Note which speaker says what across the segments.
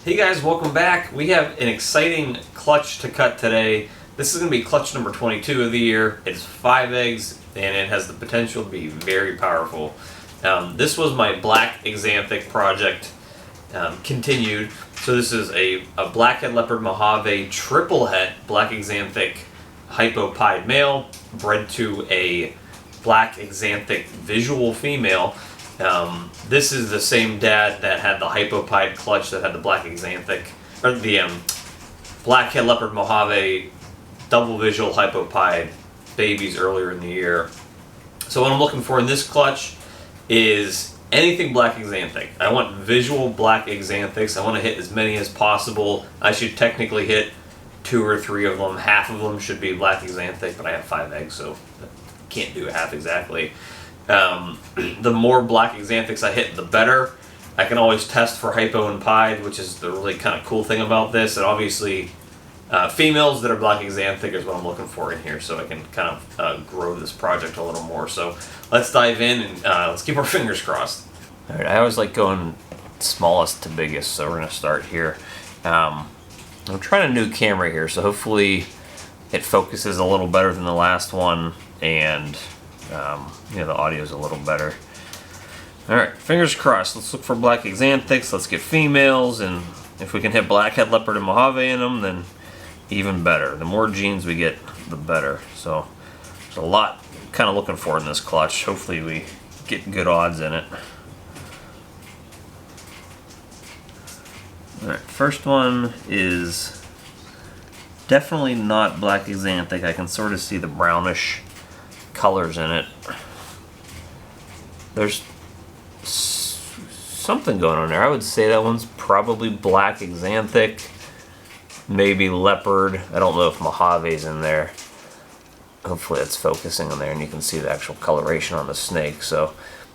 Speaker 1: Hey guys, welcome back. We have an exciting clutch to cut today. This is going to be clutch number 22 of the year. It's 5 eggs and it has the potential to be very powerful. This was my black Axanthic project continued. So this is a black-head leopard Mojave triple het black Axanthic HYPO pied male bred to a black Axanthic visual female. This is the same dad that had the HYPO pied clutch that had the black Axanthic, or the black-head leopard Mojave double visual HYPO pied babies earlier in the year. So what I'm looking for in this clutch is anything black Axanthic. I want visual black Axanthics. I want to hit as many as possible. I should technically hit 2 or 3 of them. Half of them should be black Axanthic, but I have 5 eggs, so I can't do half exactly. The more black Axanthics I hit, the better. I can always test for HYPO and pied, which is the really kind of cool thing about this. And obviously, females that are black Axanthic is what I'm looking for in here, so I can kind of grow this project a little more. So let's dive in and let's keep our fingers crossed. All right, I always like going smallest to biggest, so we're going to start here. I'm trying a new camera here, so hopefully it focuses a little better than the last one, and the audio is a little better. All right, fingers crossed. Let's look for black Axanthics. Let's get females, and if we can hit black-head leopard and Mojave in them, then even better. The more genes we get, the better. So there's a lot kind of looking for in this clutch. Hopefully we get good odds in it. All right, first one is definitely not black Axanthic. I can sort of see the brownish colors in it. There's something going on there. I would say that one's probably black Axanthic, maybe leopard. I don't know if Mojave's in there. Hopefully it's focusing on there and you can see the actual coloration on the snake. So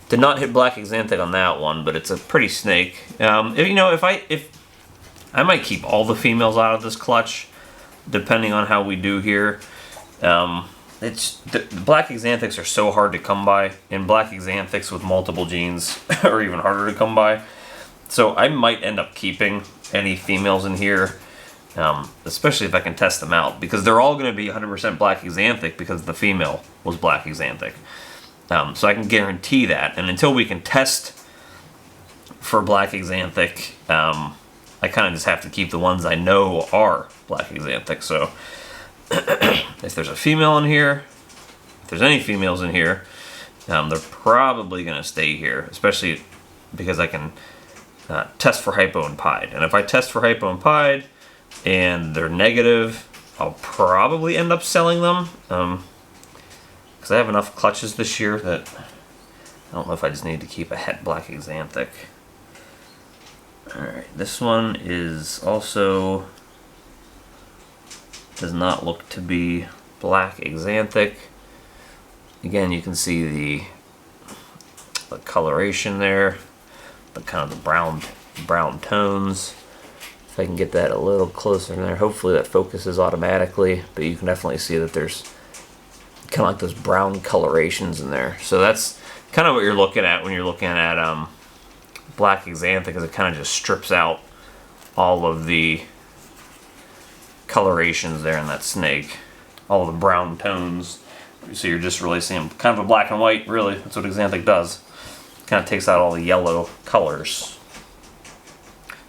Speaker 1: did not hit black Axanthic on that one, but it's a pretty snake. If I might keep all the females out of this clutch, depending on how we do here. The black Axanthics are so hard to come by, and black Axanthics with multiple genes are even harder to come by. So I might end up keeping any females in here, especially if I can test them out, because they're all going to be 100% black Axanthic because the female was black Axanthic. So I can guarantee that, and until we can test for black Axanthic, I kind of just have to keep the ones I know are black Axanthic. So if there's a female in here, if there's any females in here, they're probably going to stay here, especially because I can test for HYPO and pied. And if I test for HYPO and pied and they're negative, I'll probably end up selling them, because I have enough clutches this year that I don't know if I just need to keep a het black Axanthic. Alright, this one is also does not look to be black Axanthic. Again, you can see the coloration there, the kind of the brown tones. If I can get that a little closer in there, hopefully that focuses automatically, but you can definitely see that there's kind of like those brown colorations in there. So that's kind of what you're looking at when you're looking at black Axanthic, because it kind of just strips out all of the colorations there in that snake, all the brown tones. So you're just really seeing kind of a black and white, really. That's what Axanthic does. Kind of takes out all the yellow colors.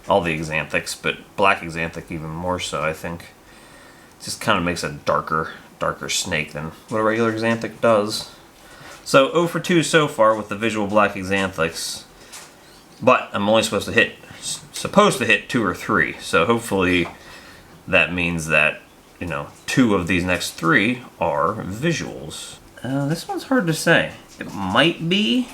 Speaker 1: All the Axanthics, but black Axanthic even more so, I think. It just kind of makes a darker snake than what a regular Axanthic does. So 0 for 2 so far with the visual black Axanthics. But I'm only supposed to hit 2 or 3. So hopefully that means that, 2 of these next 3 are visuals. This one's hard to say. It might be.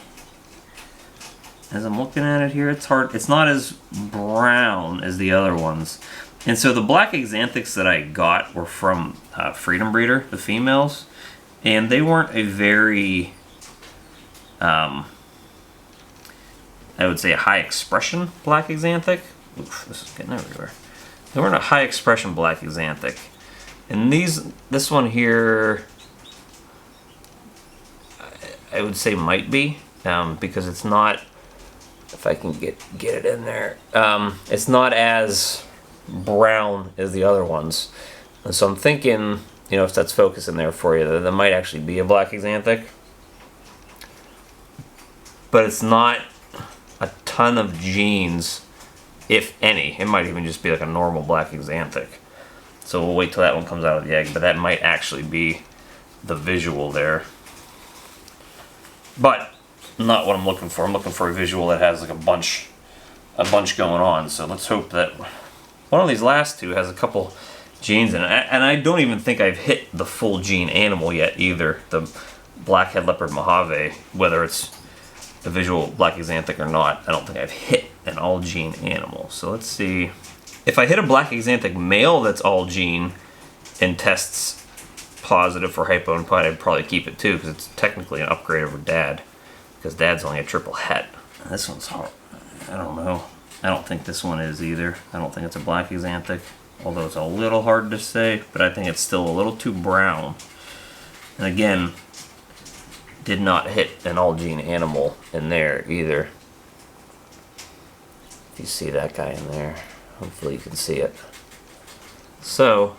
Speaker 1: As I'm looking at it here, it's hard. It's not as brown as the other ones. And so the black Axanthics that I got were from Freedom Breeder, the females. And they weren't a very, I would say a high expression black Axanthic. Oof, this is getting everywhere. They weren't a high expression black Axanthic. And this one here, I would say might be, because it's not if I can get it in there. It's not as brown as the other ones. And so I'm thinking, you know, if that's focusing there for you, that might actually be a black Axanthic. But it's not a ton of genes, if any. It might even just be like a normal black Axanthic. So we'll wait till that one comes out of the egg, but that might actually be the visual there. But not what I'm looking for. I'm looking for a visual that has like a bunch going on. So let's hope that one of these last two has a couple genes in it. And I don't even think I've hit the full gene animal yet either. The black-head leopard Mojave, whether it's the visual black Axanthic or not, I don't think I've hit an all gene animal. So let's see. If I hit a black Axanthic male that's all gene and tests positive for hypo and pied, I'd probably keep it too, because it's technically an upgrade over dad, because dad's only a triple het. This one's hard. I don't know. I don't think this one is either. I don't think it's a black Axanthic, although it's a little hard to say, but I think it's still a little too brown. And again, did not hit an all gene animal in there either. If you see that guy in there, hopefully you can see it. So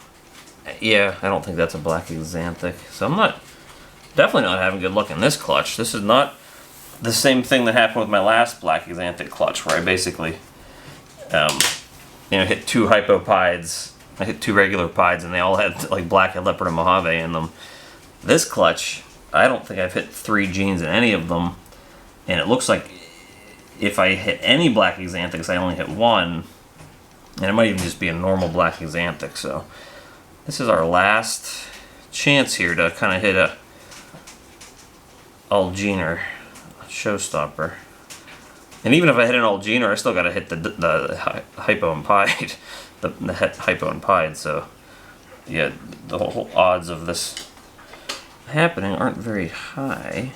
Speaker 1: yeah, I don't think that's a black Axanthic. So I'm definitely not having good luck in this clutch. This is not the same thing that happened with my last black Axanthic clutch, where I basically hit 2 hypo pieds. I hit 2 regular pieds and they all had like black-head leopard and Mojave in them. This clutch, I don't think I've hit 3 genes in any of them, and it looks like if I hit any black Axanthics, I only hit 1, and it might even just be a normal black Axanthic. So this is our last chance here to kind of hit a all gene or showstopper. And even if I hit an all gene, I still got to hit the hypo and pied, the hypo and pied. So yeah, the whole odds of this happening aren't very high.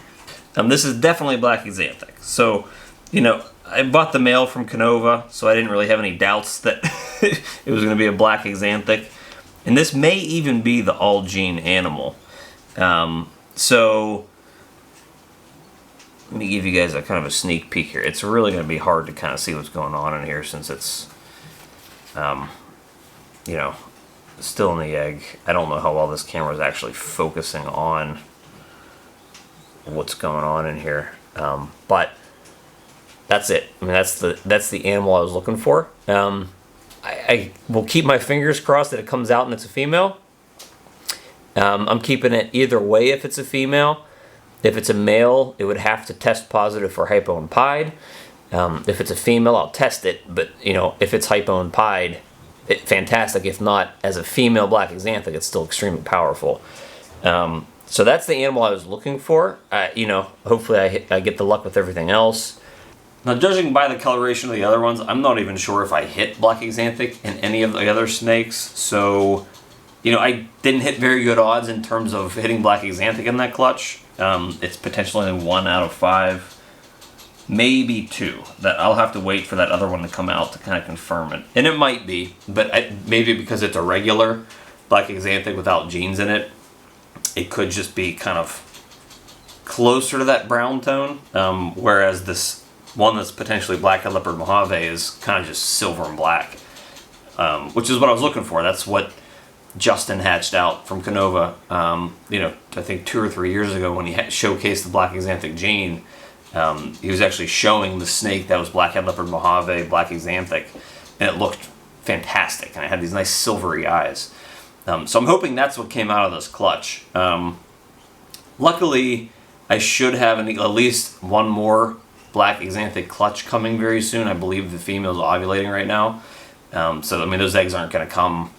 Speaker 1: This is definitely black Axanthic. So, you know, I bought the male from Canova, so I didn't really have any doubts that it was going to be a black Axanthic. And this may even be the all gene animal. So let me give you guys a kind of a sneak peek here. It's really going to be hard to kind of see what's going on in here, since it's, you know, still in the egg. I don't know how well this camera is actually focusing on what's going on in here, but that's it. I mean, that's the animal I was looking for. I will keep my fingers crossed that it comes out and it's a female. I'm keeping it either way if it's a female. If it's a male, it would have to test positive for hypo and pied. If it's a female, I'll test it, but you know, if it's hypo and pied, fantastic. If not, as a female black Axanthic, it's still extremely powerful. So that's the animal I was looking for. You know, hopefully I get the luck with everything else. Now, judging by the coloration of the other ones, I'm not even sure if I hit black Axanthic in any of the other snakes. So, you know, I didn't hit very good odds in terms of hitting black Axanthic in that clutch. It's potentially 1 out of 5, maybe 2. That I'll have to wait for that other one to come out to kind of confirm it. And it might be, but maybe because it's a regular black Axanthic without genes in it, it could just be kind of closer to that brown tone, whereas this one that's potentially black-head leopard Mojave is kind of just silver and black, which is what I was looking for. That's what Justin hatched out from Canova, you know, I think 2 or 3 years ago when he showcased the black Axanthic gene. He was actually showing the snake that was black-head leopard Mojave, black Axanthic, and it looked fantastic, and it had these nice silvery eyes. So I'm hoping that's what came out of this clutch. Luckily, I should have at least one more black Axanthic clutch coming very soon. I believe the female's ovulating right now. So, I mean, those eggs aren't going to come.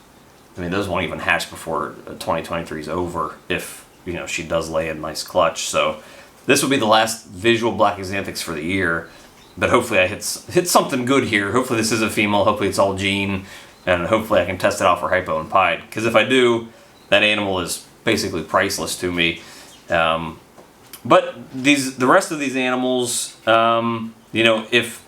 Speaker 1: I mean, those won't even hatch before 2023 is over if, you know, she does lay a nice clutch. So this will be the last visual black Axanthics for the year. But hopefully I hit something good here. Hopefully this is a female. Hopefully it's all gene. And hopefully I can test it out for hypo and pied. Because if I do, that animal is basically priceless to me. But the rest of these animals, you know, if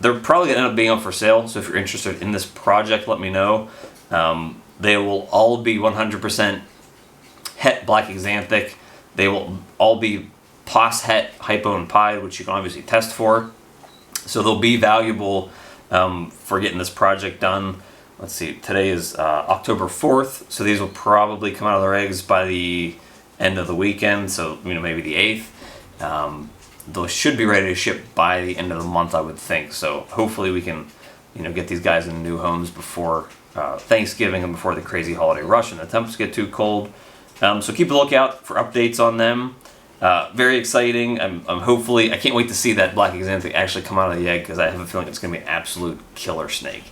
Speaker 1: they're probably going to end up being up for sale. So if you're interested in this project, let me know. They will all be 100% het black Axanthic. They will all be pos het hypo and pied, which you can obviously test for. So they'll be valuable for getting this project done. Let's see, today is October 4th, so these will probably come out of their eggs by the end of the weekend, so maybe the 8th. Those should be ready to ship by the end of the month, I would think. So hopefully we can get these guys in new homes before Thanksgiving and before the crazy holiday rush and the temps get too cold. So keep a lookout for updates on them. Very exciting. I'm hopefully, I can't wait to see that black Axanthic actually come out of the egg, because I have a feeling it's going to be an absolute killer snake.